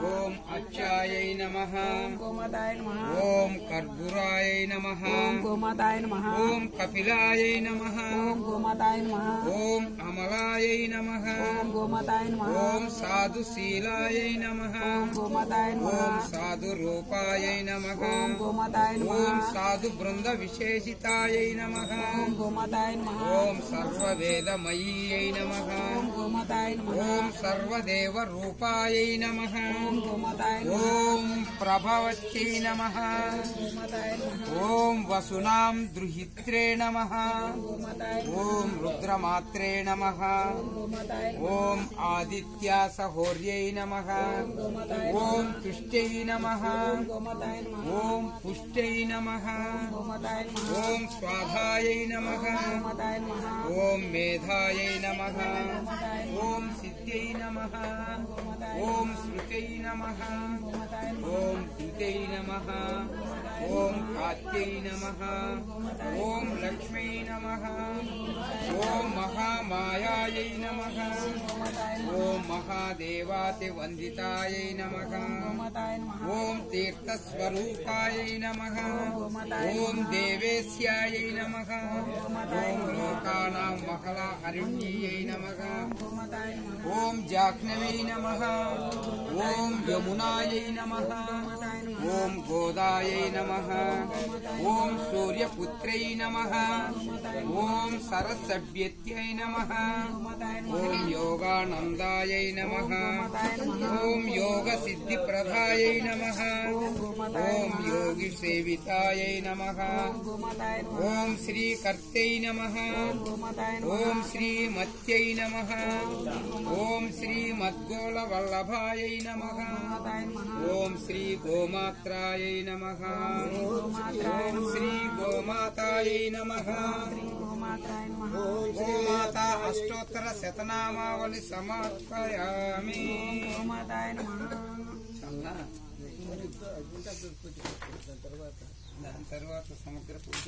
ఓం అచ్చాయై నమః ఓం కర్పూరాయై నమః ఓం కపిలాయై నమః ఓం అమలాయై నమః ఓం సాధుశీలాయై నమః ఓం సాధు రూపాయై నమః ఓం సాధు బృంద విశేషితాయై నమః ఓం సర్వవేదమయీయై నమః ఓం సర్వదేవ రూపాయై నమః ఓం ప్రభవత్యై నమః ఓం వసునాం ద్రుహిత్రే నమః ఓం రుద్రమాత్రే నమః ఓం ఆదిత్యా సహోర్యై నమః ఓం తుష్టై నమః ఓం పుష్టై నమః ఓం స్వాధాయై నమః ఓం మేధాయై నమః ఓం సిద్ధ్యై నమః ఓం స్మృతై నమః ఓం ధృతై నమః ఓం కాత్యై నమః ఓం లక్ష్మై నమః ఓం మహామాయాయై నమః ఓం మహాదేవాతి వందితాయై నమః ఓం తీర్థస్వరూపాయై నమః ఓం దేవేశ్యాయై నమః ఓం లోకానాం మహలా హరిణ్యై నమః ఓం జాహ్నవై నమః ఓం యమునాయై నమః ఓం గోదాయై నమః ఓం సూర్యపుత్రై నమః ఓం సరసభ్యత్యై నమః ఓం యోగానందాయై నమః ఓం యోగ సిద్ధిప్రదాయై నమః ఓం యోగి సేవితాయై నమః ఓం శ్రీకర్తై నమః ఓం శ్రీమత్యై నమః ఓం శ్రీమద్గోళ వల్లభాయై నమః ఓం శ్రీ గోమాత్రాయై నమః ఓం శ్రీ గోమాతాయై నమః గోమాతా అష్టోత్తర శతనామావళి సమర్పయామి. దాని తర్వాత సమగ్ర పూజ.